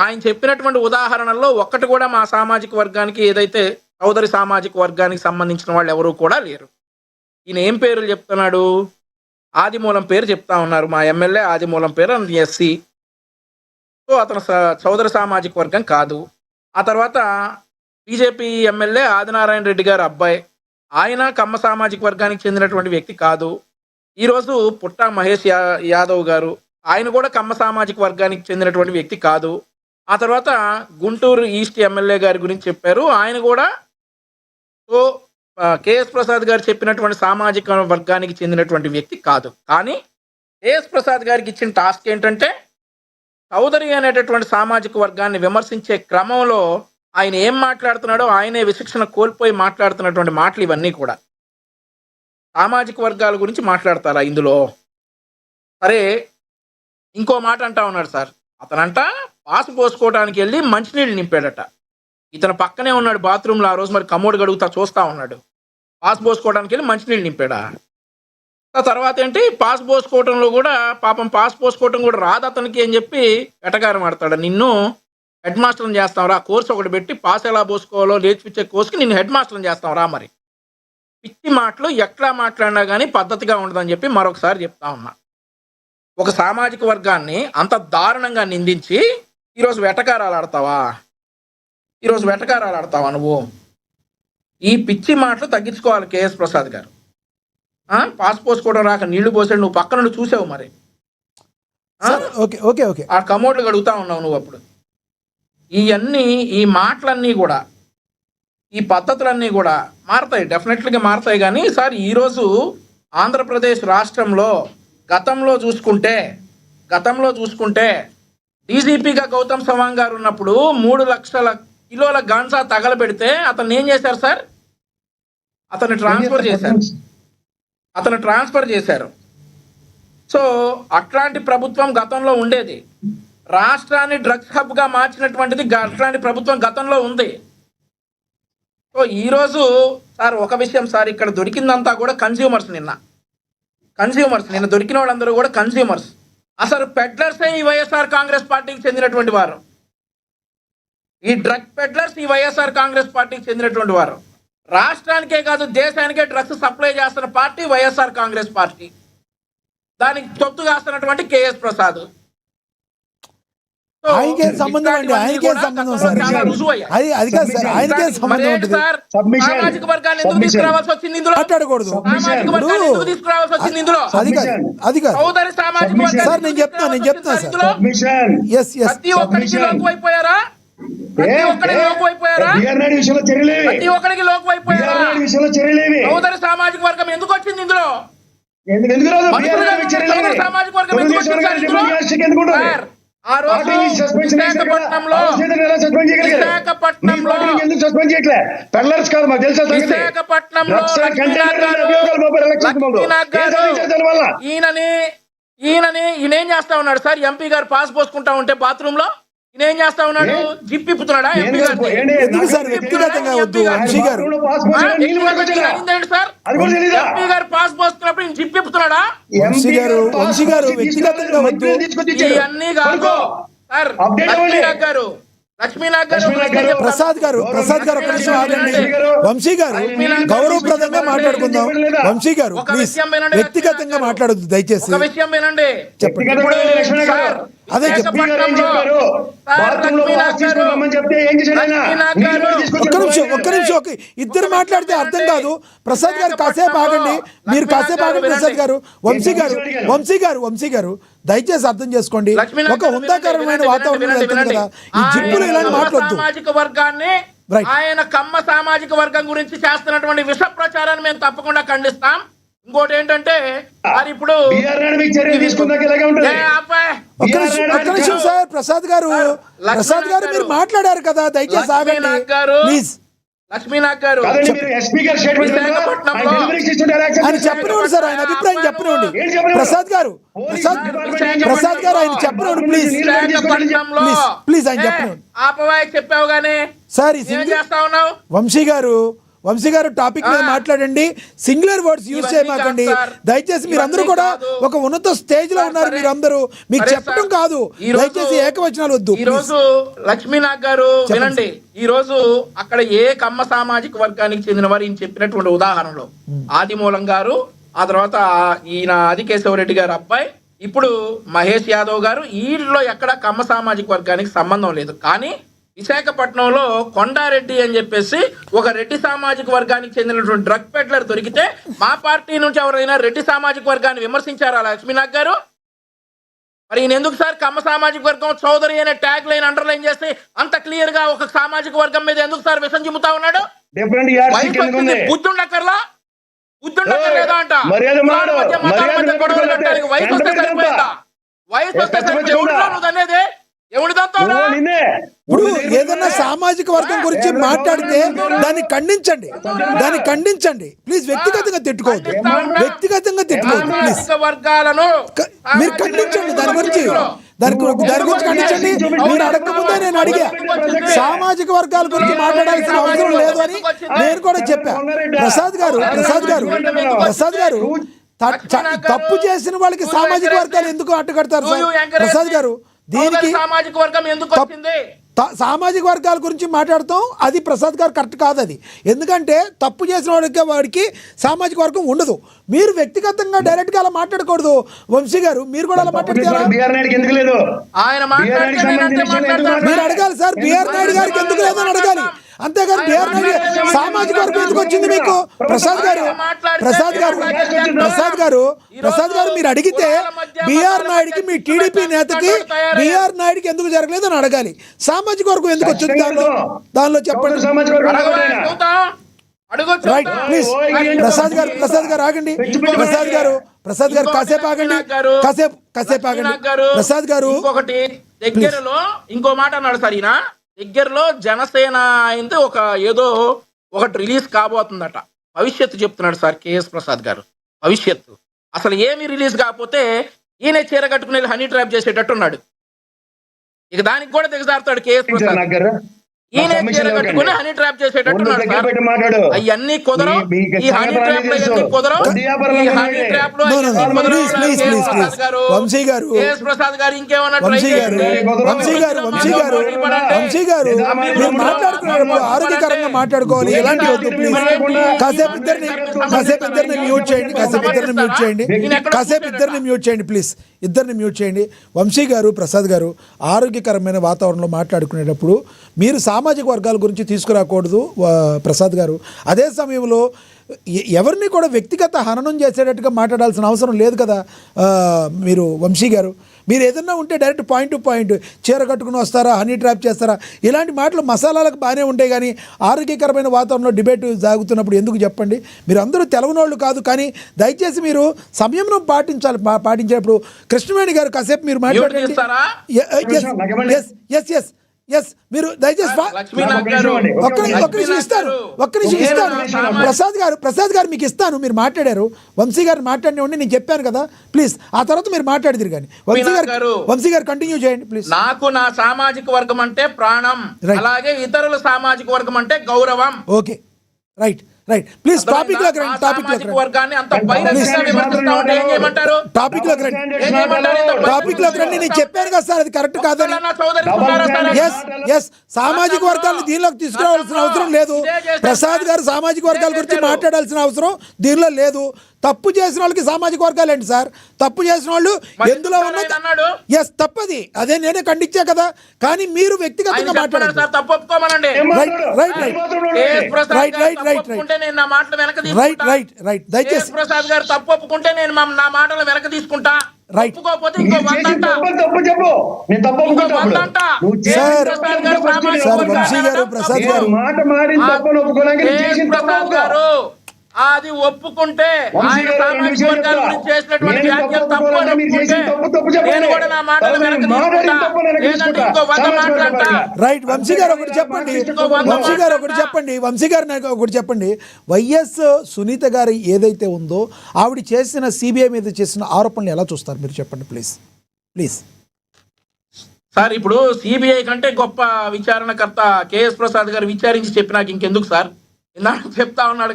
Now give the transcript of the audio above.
ఆయన చెప్పినటువంటి ఉదాహరణల్లో ఒక్కటి కూడా మా సామాజిక వర్గానికి ఏదైతే చౌదరి సామాజిక వర్గానికి సంబంధించిన వాళ్ళు ఎవరు కూడా లేరు. ఈయన ఏం పేర్లు చెప్తున్నాడు? ఆదిమూలం పేరు చెప్తా ఉన్నారు. మా ఎమ్మెల్యే ఆదిమూలం పేరు ఎస్సీ. సో అతను చౌదరి సామాజిక వర్గం కాదు. ఆ తర్వాత బీజేపీ ఎమ్మెల్యే ఆదినారాయణ రెడ్డి గారు అబ్బాయి. ఆయన కమ్మ సామాజిక వర్గానికి చెందినటువంటి వ్యక్తి కాదు. ఈరోజు పుట్టా మహేష్ యాదవ్ గారు, ఆయన కూడా కమ్మ సామాజిక వర్గానికి చెందినటువంటి వ్యక్తి కాదు. ఆ తర్వాత గుంటూరు ఈస్ట్ ఎమ్మెల్యే గారి గురించి చెప్పారు. ఆయన కూడా సో కేఎస్ ప్రసాద్ గారు చెప్పినటువంటి సామాజిక వర్గానికి చెందినటువంటి వ్యక్తి కాదు. కానీ కేఎస్ ప్రసాద్ గారికి ఇచ్చిన టాస్క్ ఏంటంటే చౌదరి అనేటటువంటి సామాజిక వర్గాన్ని విమర్శించే క్రమంలో ఆయన ఏం మాట్లాడుతున్నాడో ఆయనే విచక్షణ కోల్పోయి మాట్లాడుతున్నటువంటి మాటలు ఇవన్నీ కూడా. సామాజిక వర్గాల గురించి మాట్లాడతారా ఇందులో? సరే, ఇంకో మాట అంటా ఉన్నాడు సార్. అతనంట పాసు పోసుకోవడానికి వెళ్ళి మంచినీళ్ళు నింపాడట. ఇతను పక్కనే ఉన్నాడు బాత్రూంలో ఆ రోజు, మరి కమోడు గడుగుతా చూస్తా ఉన్నాడు. పాసు పోసుకోవడానికి వెళ్ళి మంచినీళ్ళు నింపాడా? ఆ తర్వాత ఏంటి, పాస్ పోసుకోవటంలో కూడా పాపం పాస్ పోసుకోవటం కూడా రాదు అతనికి అని చెప్పి ఎటకారం ఆడతాడు. నిన్ను హెడ్ మాస్టర్ని చేస్తాం రా, కోర్సు ఒకటి పెట్టి పాస్ ఎలా పోసుకోవాలో నేర్పించే కోర్సుకి నిన్ను హెడ్ మాస్టర్ని చేస్తాం రా. మరి పిచ్చి మాటలు ఎట్లా మాట్లాడినా కానీ పద్ధతిగా ఉండదని చెప్పి మరొకసారి చెప్తా ఉన్నా. ఒక సామాజిక వర్గాన్ని అంత దారుణంగా నిందించి ఈరోజు వెటకారాలు ఆడతావా? ఈరోజు వెటకారాలు ఆడతావా నువ్వు? ఈ పిచ్చి మాటలు తగ్గించుకోవాలి కేఎస్ ప్రసాద్ గారు. పాస్ పోసుకోవడం రాక నీళ్లు పోసాడు, నువ్వు పక్క నుండి చూసావు. మరి ఆ కమోడ్లు గడుగుతా ఉన్నావు నువ్వు. అప్పుడు ఈ మాటలన్నీ కూడా, ఈ పద్ధతులన్నీ కూడా మారతాయి, డెఫినెట్లీగా మారతాయి. కానీ సార్ ఈరోజు ఆంధ్రప్రదేశ్ రాష్ట్రంలో గతంలో చూసుకుంటే డీజీపీగా గౌతమ్ సవాంగ్ గారు ఉన్నప్పుడు 3 లక్షల కిలోల గాంజా తగలబెడితే అతను ఏం చేశారు సార్? అతను ట్రాన్స్ఫర్ చేశారు. సో అట్లాంటి ప్రభుత్వం గతంలో ఉండేది. రాష్ట్రాన్ని డ్రగ్స్ హబ్గా మార్చినటువంటిది అట్లాంటి ప్రభుత్వం గతంలో ఉంది. సో ఈరోజు సార్ ఒక విషయం సార్, ఇక్కడ దొరికిందంతా కూడా కన్స్యూమర్స్. నిన్న దొరికిన వాళ్ళందరూ కూడా కన్స్యూమర్స్. అసలు పెడ్లర్సే ఈ వైఎస్ఆర్ కాంగ్రెస్ పార్టీకి చెందినటువంటి వారు. ఈ డ్రగ్ పెడ్లర్స్ ఈ వైఎస్ఆర్ కాంగ్రెస్ పార్టీకి చెందినటువంటి వారు. రాష్ట్రానికే కాదు దేశానికే డ్రగ్స్ సప్లై చేస్తున్న పార్టీ వైఎస్ఆర్ కాంగ్రెస్ పార్టీ. దానికి తొత్తు కాస్తున్నటువంటి కేఎస్ ప్రసాద్. ఆయనకేం సంబంధం అండి? ఆయనకేం సంబంధం సార్? అది కాదు సార్, ఆయనకేం సంబంధం ఉంటుంది? సామాజిక వర్గాన్ని ఎందుకు తీసుకురావాల్సి వచ్చింది ఇందులో? మాట్లాడకూడదు. సామాజిక వర్గాన్ని ఎందుకు తీసుకురావాల్సి వచ్చింది ఇందులో? అది కాదు చౌదరి సామాజిక వర్గాన్ని సార్, నేను చెప్తున్నా సార్. ప్రతి ఒక్కరికి లోకు అయిపోయారా? ప్రతి ఒక్కరికి లోకు అయిపోయారా? చౌదరి సామాజిక వర్గం ఎందుకు వచ్చింది ఇందులో? సామాజిక వర్గం ఎందుకు వచ్చింది ఇందులో? ఆ రోజు విశాఖపట్నంలో ఈయనేం చేస్తా ఉన్నాడు సార్? ఎంపీ గారు పాస్ పోసుకుంటా ఉంటే బాత్రూమ్ లో ఈయనేం చేస్తా ఉన్నాడు? జిప్పిపుతున్నాడా ఎంపీ గారు? ఎంపీ గారు పాస్ పోసుకున్నప్పుడు జిప్పిపుతున్నాడా? ఇవన్నీ కాదు సార్. లక్ష్మీనాథ్ గారు ప్రసాద్ గారు ఒక నిమిషం ఆగండి. వంశీ గారు గౌరవప్రదంగా మాట్లాడుకుందాం. వంశీ గారు వ్యక్తిగతంగా మాట్లాడొద్దు దయచేసి. ఒక విషయం వినండి. చెప్పండి. అదే ఒక్క నిమిషం ఇద్దరు మాట్లాడితే అర్థం కాదు. ప్రసాద్ గారు కాసేపు ఆగండి, మీరు కాసేపు ఆగండి. ప్రసాద్ గారు, వంశీ గారు దయచేసి అర్థం చేసుకోండి. ఒక హుందాకరమైన వాతావరణం వెళ్తుంది కదా, ఈ జిప్పులు ఇలాంటి మాట్లాడద్దు. సామాజిక వర్గాన్ని ఆయన కమ్మ సామాజిక వర్గం గురించి చేస్తున్నటువంటి విష ప్రచారాన్ని మేము తప్పకుండా ఖండిస్తాం. ఇంకోటి ఏంటంటే ఇప్పుడు ఒక్క నిమిషం సార్. ప్రసాద్ గారు మీరు మాట్లాడారు కదా, దయచేసి ఆగండి ప్లీజ్. లక్ష్మీనాథ్ గారు ఆయన చెప్పనివ్వండి సార్, ఆయన అభిప్రాయం చెప్పనివ్వండి. ప్రసాద్ గారు ఆయన చెప్పనివ్వండి ప్లీజ్ ఆయన చెప్పనివ్వండి. చెప్పావు గానీ సార్. చేస్తా ఉన్నావు వంశీ గారు వంశీ గారు టాపిక్ మీద మాట్లాడండి. సింగులర్ వర్డ్స్ యూజ్ ఇవన్నీ చేయమాకండి కాదు సార్. దయచేసి. మీరందరూ ఇవన్నీ కూడా కాదు. ఒక ఉన్నత స్టేజ్ లో ఉన్నారు. సరే. మీరందరూ మీకు సరే చెప్పడం సార్. కాదు, ఈ రోజు- దయచేసి ఏకవచనాలు వద్దు. ఈ రోజు లక్ష్మీనాథ్ గారు వినండి. ఈ రోజు అక్కడ ఏ కమ్మ సామాజిక వర్గానికి చెందిన వారు ఈయన చెప్పినటువంటి ఉదాహరణలో ఆదిమూలం గారు, ఆ తర్వాత ఈయన ఆదికేశవరెడ్డి గారు అబ్బాయి, ఇప్పుడు మహేష్ యాదవ్ గారు, వీళ్ళలో ఎక్కడ కమ్మ సామాజిక వర్గానికి సంబంధం లేదు. కానీ విశాఖపట్నంలో కొండారెడ్డి అని చెప్పేసి ఒక రెడ్డి సామాజిక వర్గానికి చెందినటువంటి డ్రగ్ పెడ్లర్ దొరికితే మా పార్టీ నుంచి ఎవరైనా రెడ్డి సామాజిక వర్గాన్ని విమర్శించారా లక్ష్మీనాథ్ గారు? మరి ఈయన ఎందుకు సార్ కమ్మ సామాజిక వర్గం చౌదరి అనే ట్యాగ్ లైన్ అండర్లైన్ చేసి అంత క్లియర్ గా ఒక సామాజిక వర్గం మీద ఎందుకు సార్ విషం చిమ్ముతా ఉన్నాడు? వయసు వచ్చింది, బుద్ధి ఉండక్కర్లా, బుద్ధి ఉండక్కర్లేదా అంట. కులాల మధ్య మతాల మధ్య గొడవలు పెట్టడానికి వయసు వస్తే సరిపోయిందా? వయసు వస్తే సరిపోయింది. ఎవరిలో నువ్వు అనేది ఎవరిదంతా ఇప్పుడు ఏదన్నా సామాజిక వర్గం గురించి మాట్లాడితే దాన్ని ఖండించండి, దాన్ని ఖండించండి ప్లీజ్. వ్యక్తిగతంగా తిట్టుకోవద్దు, వ్యక్తిగతంగా తిట్టుకోవద్దు ప్లీజ్. వర్గాలను మీరు ఖండించండి దాని గురించి, దాని గురించి ఖండించండి. మీరు అడగకముందే నేను అడిగా సామాజిక వర్గాల గురించి మాట్లాడాల్సిన అవసరం లేదు అని నేను కూడా చెప్పా. ప్రసాద్ గారు తప్పు చేసిన వాళ్ళకి సామాజిక వర్గాలు ఎందుకు అడ్డుకడతారు సార్? ప్రసాద్ గారు దీనికి సామాజిక వర్గం ఎందుకు వచ్చింది? సామాజిక వర్గాల గురించి మాట్లాడతాం, అది ప్రసాద్ గారు కరెక్ట్ కాదు. అది ఎందుకంటే తప్పు చేసిన వాడికి సామాజిక వర్గం ఉండదు. మీరు వ్యక్తిగతంగా డైరెక్ట్ గా అలా మాట్లాడకూడదు. వంశీ గారు మీరు కూడా అలా మాట్లాడతారా? మీరు అడగాలి సార్, బిఆర్ నాయుడు గారికి ఎందుకు లేదని అడగాలి. అంతేగాని బిఆర్ నాయుడు సామాజిక వర్గం ఎందుకు వచ్చింది మీకు? ప్రసాద్ గారు మీరు అడిగితే బిఆర్ నాయుడుకి, మీ టీడీపీ నేతకి బిఆర్ నాయుడుకి ఎందుకు జరగలేదు అని అడగాలి. సామాజిక వర్గం ఎందుకు వచ్చింది దానిలో చెప్పండి. Right please. ప్రసాద్ గారు ఆగండి. ప్రసాద్ గారు కాసేపు ఆగండి. ప్రసాద్ గారు ఇంకొకటి దగ్గరలో ఇంకో మాట అన్నాడు సార్. ఈయన దగ్గరలో జనసేన అయింది ఏదో ఒకటి రిలీజ్ కాబోతుందట. భవిష్యత్తు చెప్తున్నాడు సార్ కేఎస్ ప్రసాద్ గారు. భవిష్యత్తు అసలు ఏమి రిలీజ్ కాకపోతే ఈయన చీర కట్టుకుని హనీ ట్రాప్ చేసేటట్టున్నాడు. ఇక దానికి కూడా దిగజారుతాడు కేఎస్ ప్రసాద్. ఈయన చీర కట్టుకుని హనీ ట్రాప్ చేసేటట్టున్నాడు సార్. అవన్నీ కుదరవు. ఈ హనీ ట్రాప్ లో ఎన్ని కుదరవు. ఈ హనీ ట్రాప్ లో వంశీ గారు ఇంకేమన్నా వంశీ గారు మీరు మాట్లాడుకున్నప్పుడు ఆరోగ్యకరంగా మాట్లాడుకోవాలి. ఎలాంటి వద్దు ప్లీజ్. కాసేపు ఇద్దరిని మ్యూట్ చేయండి ప్లీజ్. ఇద్దరిని మ్యూట్ చేయండి. వంశీ గారు, ప్రసాద్ గారు ఆరోగ్యకరమైన వాతావరణంలో మాట్లాడుకునేటప్పుడు మీరు సామాజిక వర్గాల గురించి తీసుకురాకూడదు ప్రసాద్ గారు. అదే సమయంలో ఎవరిని కూడా వ్యక్తిగత హననం చేసేటట్టుగా మాట్లాడాల్సిన అవసరం లేదు కదా. మీరు వంశీ గారు మీరు ఏదన్నా ఉంటే డైరెక్ట్ పాయింట్ టు పాయింట్, చీర కట్టుకుని వస్తారా, హనీ ట్రాప్ చేస్తారా, ఇలాంటి మాటలు మసాలాలకు బాగానే ఉంటాయి. కానీ ఆరోగ్యకరమైన వాతావరణంలో డిబేట్ సాగుతున్నప్పుడు ఎందుకు చెప్పండి. మీరు అందరూ తెలవనోళ్ళు కాదు, కానీ దయచేసి మీరు సంయమనం పాటించేటప్పుడు. కృష్ణవేణి గారు కాసేపు మీరు మాట్లాడండి. ఎస్ మీరు దయచేసి ఒక్క నిమిషం ఇస్తాను. ప్రసాద్ గారు మీకు ఇస్తాను. మీరు మాట్లాడారు, వంశీ గారు మాట్లాడినండి, నేను చెప్పాను కదా. ప్లీజ్ ఆ తర్వాత మీరు మాట్లాడిదిరు కానీ వంశీ గారు కంటిన్యూ చేయండి ప్లీజ్. నాకు నా సామాజిక వర్గం అంటే ప్రాణం, అలాగే ఇతరుల సామాజిక వర్గం అంటే గౌరవం. ఓకే రైట్ ప్లీజ్ టాపిక్ లోకి రండి. నేను చెప్పాను కదా సార్, అది కరెక్ట్ కాదని. సామాజిక వర్గాలను దీనిలోకి తీసుకురావాల్సిన అవసరం లేదు. ప్రసాద్ గారు సామాజిక వర్గాల గురించి మాట్లాడాల్సిన అవసరం దీనిలో లేదు. తప్పు చేసిన వాళ్ళకి సామాజిక వర్గాలు ఏంటి సార్? తప్పు చేసిన వాళ్ళు ఎందులో ఉన్నది తప్పది, అదే నేనే ఖండించా కదా. కానీ మీరు వ్యక్తిగతంగా మాట్లాడారు. దయచేసి ప్రసాద్ గారు తప్పు ఒప్పుకుంటే నేను నా మాటలు వెనక తీసుకుంటా. అది ఒప్పుకుంటే ఆయన సామాజిక వర్గాల గురించి చేసినటువంటి వ్యాఖ్యలు తప్పు అని ఒప్పుకుంటే నేను కూడా నా మాటలు వెనక తీసుకుంటా. లేదంటే ఇంకో 100 మాట్లాడతా. రైట్ వంశీ గారు ఒకటి చెప్పండి. వైఎస్ సునీత గారు ఏదైతే ఉందో ఆవిడ చేసిన సిబిఐ మీద చేసిన ఆరోపణలు ఎలా చూస్తారు మీరు చెప్పండి ప్లీజ్. సార్ ఇప్పుడు సిబిఐ కంటే గొప్ప విచారణకర్త కేఎస్ ప్రసాద్ గారు విచారించి చెప్పినాక ఇంకెందుకు సార్? ఇందాక చెప్తా ఉన్నాడు